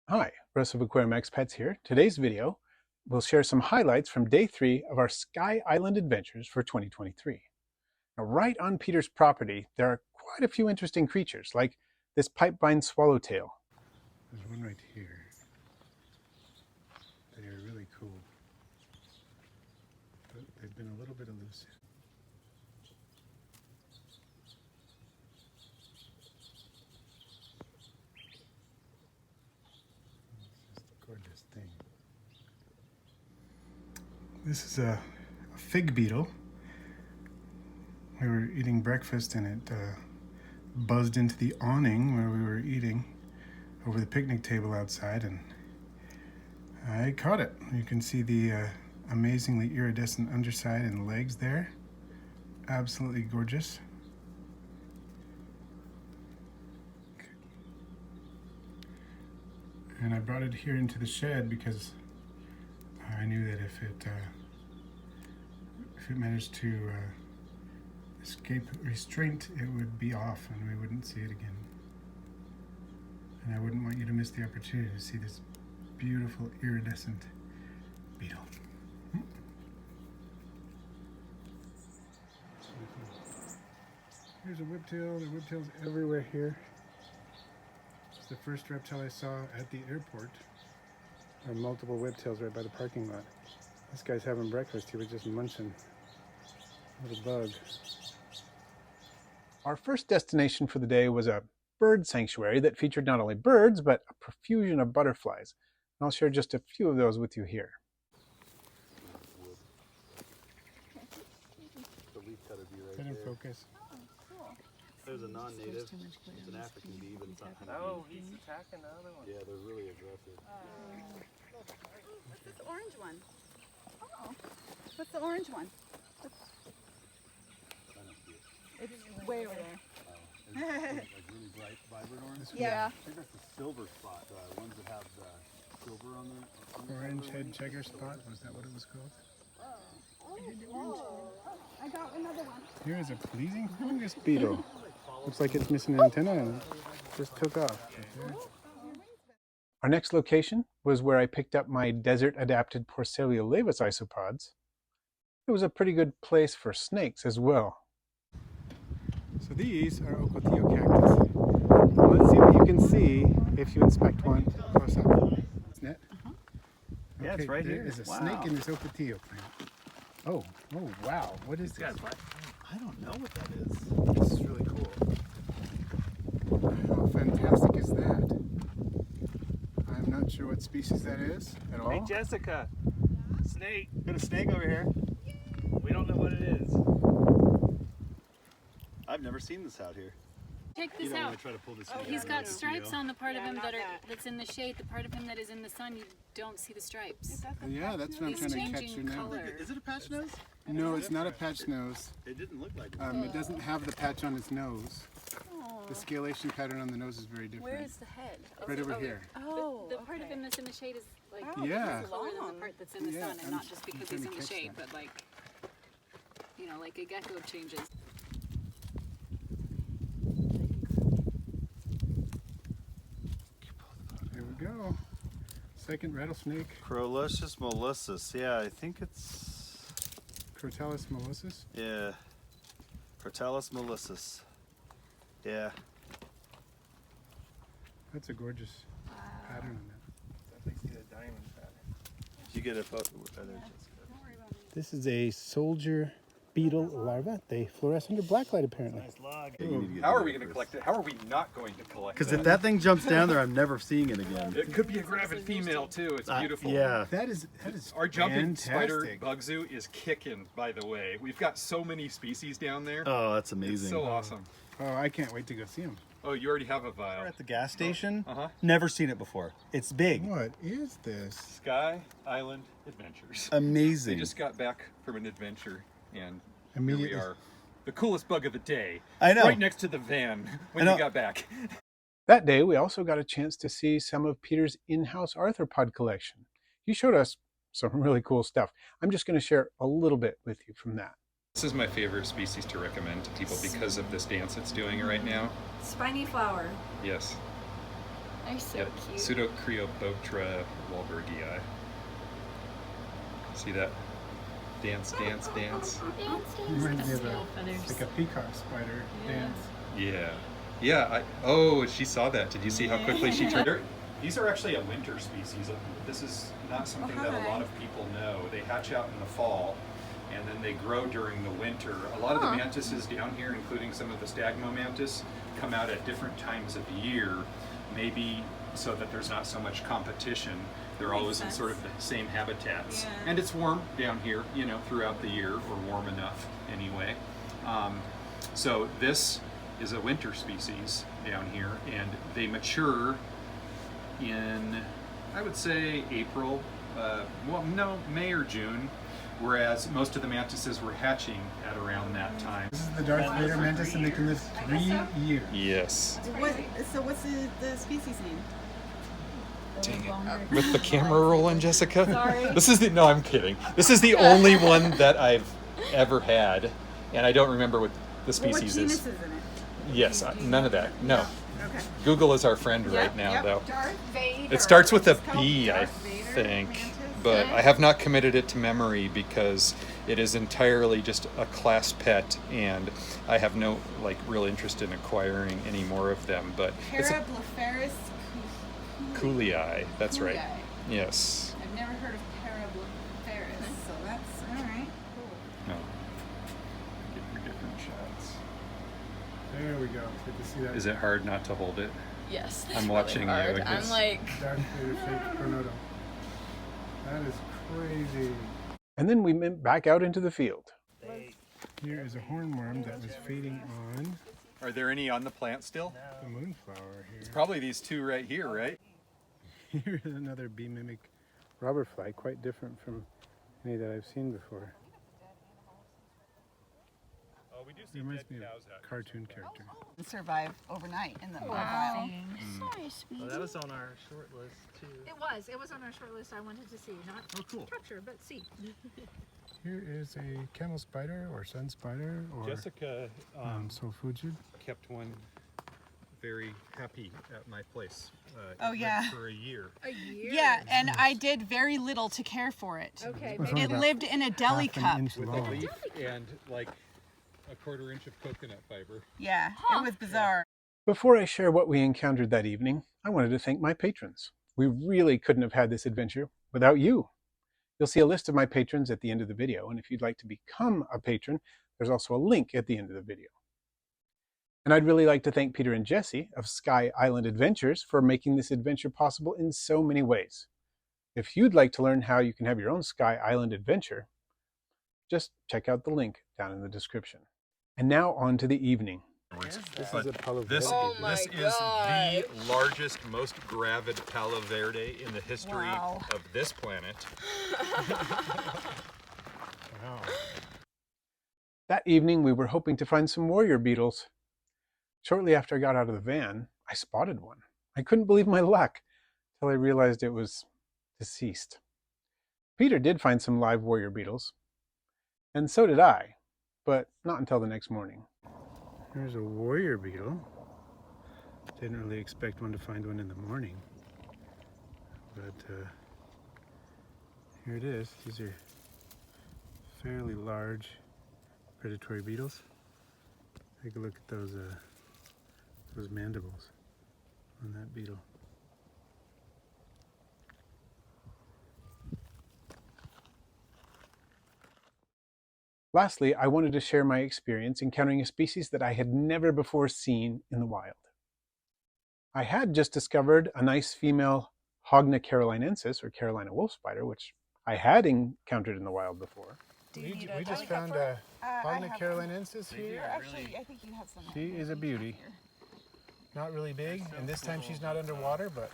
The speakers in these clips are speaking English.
Hi, Russ of Aquarium Expats here. Today's video will share some highlights from day 3 of our Sky Island adventures for 2023. Now, right on Peter's property, there are quite a few interesting creatures, like this pipevine swallowtail. There's one right here. They are really cool, but they've been a little bit elusive. Gorgeous thing. This is a fig beetle. We were eating breakfast and it buzzed into the awning where we were eating over the picnic table outside, and I caught it. You can see the amazingly iridescent underside and legs there. Absolutely gorgeous. And I brought it here into the shed because I knew that if it managed to escape restraint, it would be off and we wouldn't see it again. And I wouldn't want you to miss the opportunity to see this beautiful iridescent beetle. Here's a whiptail. There are whiptails everywhere here. It's the first reptile I saw at the airport. There are multiple whiptails right by the parking lot. This guy's having breakfast. He was just munching a little bug. Our first destination for the day was a bird sanctuary that featured not only birds, but a profusion of butterflies. And I'll share just a few of those with you here. Put in focus. There's a non-native, it's an African bee, but it's not honey. Oh, he's attacking the other one. Yeah, they're really aggressive. What's this orange one? Oh, what's the orange one? It's way over there. Like really bright, vibrant orange? Yeah. I think that's the silver spot, the ones that have the silver on the Orange head checker spot, was that what it was called? Oh, I got another one. Here is a pleasing fungus beetle. Looks like it's missing an antenna and just took off. Our next location was where I picked up my desert-adapted Porcelia laevis isopods. It was a pretty good place for snakes as well. So these are Ocotillo cactus. Let's see what you can see if you inspect one close up. Isn't it? Yeah, it's right here. There is a snake in this Ocotillo plant. Oh, wow. What is this? I don't know what that is. This is really cool. How fantastic is that? I'm not sure what species that is at all. Hey, Jessica. Snake. Got a snake over here. We don't know what it is. I've never seen this out here. Check You this don't out. want to try to pull this in. He's got stripes on the part of him not that's in the shade. The part of him that is in the sun, you don't see the stripes. Yeah, that's what I'm He's trying to catch changing you now. color. Is it a patch nose? No, it's not a patch nose. It didn't look like it. It doesn't have the patch on its nose. The scalation pattern on the nose is very different. Where's the head? Right over here. Oh, The part of him that's in the shade is like Yeah. colorer than the part that's in the Yeah, sun, and I'm not just because trying he's to in the catch shade, that. but like, you know, like a gecko changes. There we go. Second rattlesnake, Crolucius molossus. Yeah, I think it's... Crotalus molossus. Yeah. Crotalus molossus. Yeah. That's a gorgeous pattern on that. That thing's got a diamond pattern. Did you get a photo? This is a soldier beetle larva. They fluoresce under blacklight apparently. Nice log. How are we going to collect it? How are we not going to collect it? Because if that thing jumps down there, I'm never seeing it again. It could be a gravid female too. It's beautiful. Yeah. That is Our jumping spider fantastic. bug zoo is kicking, by the way. We've got so many species down there. Oh, that's It's amazing. so awesome. Oh, I can't wait to go see them. Oh, you already have a We're vial. at the gas station. Uh-huh. Never seen it before. It's big. What is this? Sky Island Adventures. Amazing. They just got back from an adventure, and here we Immediately. are. The coolest bug of the day. I know. Right next to the van when I we know. got back. That day, we also got a chance to see some of Peter's in-house arthropod collection. He showed us some really cool stuff. I'm just going to share a little bit with you from that. This is my favorite species to recommend to people because of this dance it's doing right now. Spiny flower. Yes. They're so Yep. cute. Pseudocreobotra walbergii. See that? Dance, dance, dance. Reminds me of Tail feathers. like a peacock spider dance. Yeah. Yeah. Oh, she saw that. Did you see how quickly she turned? These are actually a winter species. This is not something that a lot of people know. They hatch out in the fall, and then they grow during the winter. A lot of the mantises down here, including some of the stagmomantis, come out at different times of year, maybe so that there's not so much competition. They're always in sort of the same habitats. Yeah. And it's warm down here, you know, throughout the year, or warm enough anyway. So this is a winter species down here, and they mature in, I would say, April, May or June, whereas most of the mantises were hatching at around that time. This is the Darth Vader mantis, and they can live 3 years. Yes. So what's the species name? With the camera rolling, Jessica? Sorry. This is no, I'm kidding. This is the only one that I've ever had, and I don't remember what the species What genus is. is in it? Yes, none of that. No. Okay. Google is our friend right now, Yep. though. Darth Vader. It starts with a It's called B, I Darth Vader think, mantis. but I have not committed it to memory because it is entirely just a class pet, and I have no real interest in acquiring any more of them. But it's a Parablepharis coolii. That's right. coolii. Yes. I've never heard of Parablepharis, so that's all right. Cool. No. Get your different shots. There we go. Good to see that. Is it hard not to hold it? Yes. I'm watching you. Hard. It's- I'm like, Darth Vader shaped Pronotum. That is crazy. And then we went back out into the field. Here is a hornworm that was feeding on Are there any on the plant still? the moonflower here. Probably these two right here, right? Here is another bee mimic robber fly, quite different from any that I've seen before. Oh, we do It reminds me of a cartoon character. Survive overnight in the wow. wild. Well, that was on our short list too. It was on our short list. I wanted to see, not capture, but see. Here is a camel spider or sun spider or Jessica Solfugid. kept one very happy at my place. Oh, It yeah. lived for a year. A year. Yeah, and I did very little to care for it. Okay. It's Maybe It about lived in a deli half an cup. inch With a long. leaf and like a 1/4 inch of coconut fiber. Yeah, it was bizarre. Before I share what we encountered that evening, I wanted to thank my patrons. We really couldn't have had this adventure without you. You'll see a list of my patrons at the end of the video, and if you'd like to become a patron, there's also a link at the end of the video. And I'd really like to thank Peter and Jesse of Sky Island Adventures for making this adventure possible in so many ways. If you'd like to learn how you can have your own Sky Island adventure, just check out the link down in the description. And now on to the evening. This is a Palo Verde. This, Oh my this is the largest, most gravid Palo Verde in the history Wow. of this planet. Wow. That evening, we were hoping to find some warrior beetles. Shortly after I got out of the van, I spotted one. I couldn't believe my luck until I realized it was deceased. Peter did find some live warrior beetles, and so did I, but not until the next morning. There's a warrior beetle. Didn't really expect one to find one in the morning, but here it is. These are fairly large predatory beetles. Take a look at those mandibles on that beetle. Lastly, I wanted to share my experience encountering a species that I had never before seen in the wild. I had just discovered a nice female Hogna carolinensis, or Carolina wolf spider, which I had encountered in the wild before. We just found a Hogna carolinensis here. Actually, I think you have some. She is a beauty. Not really big, and this time she's not underwater, but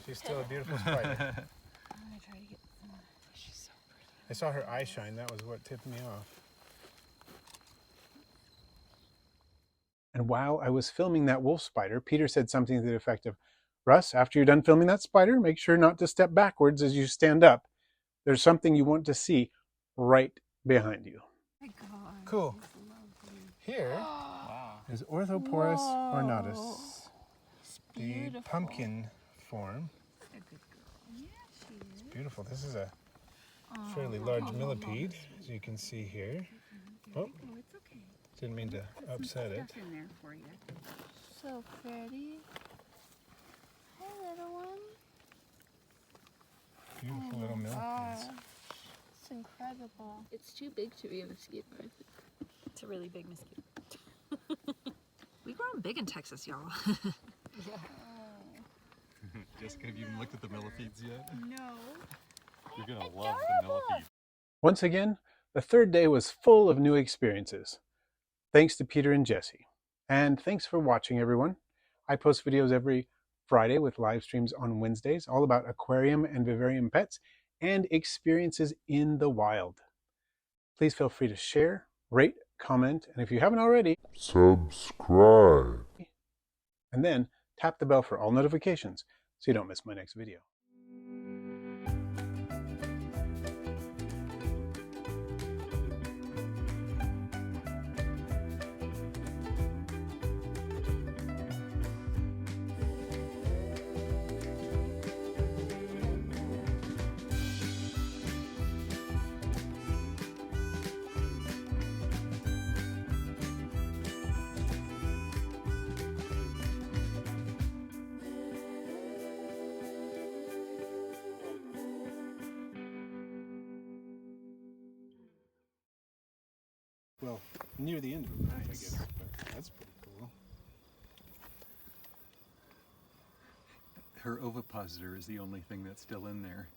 she's still a beautiful spider. I'm gonna try to get some. She's so pretty. I saw her eye shine. That was what tipped me off. And while I was filming that wolf spider, Peter said something to the effect of, "Russ, after you're done filming that spider, make sure not to step backwards as you stand up. There's something you want to see right behind you." Oh my God. Cool. Here is Orthoporus ornatus, the pumpkin form. A good girl. Yeah, she is. It's beautiful. This is a fairly large millipede, as you can see here. Oh, it's okay. didn't mean to upset it. Stuff in there for you. So pretty. Hi, little one. Beautiful little millipedes. It's incredible. It's too big to be a mosquito, I think. It's a really big mosquito. We grow them big in Texas, y'all. Jessica, have you even looked at the millipedes yet? No. You're gonna love the millipede. Once again, the third day was full of new experiences. Thanks to Peter and Jesse. And thanks for watching, everyone. I post videos every Friday with live streams on Wednesdays, all about aquarium and vivarium pets and experiences in the wild. Please feel free to share, rate, comment, and if you haven't already, subscribe. And then tap the bell for all notifications so you don't miss my next video. Well, near the end of it, I guess, but that's pretty cool. Her ovipositor is the only thing that's still in there.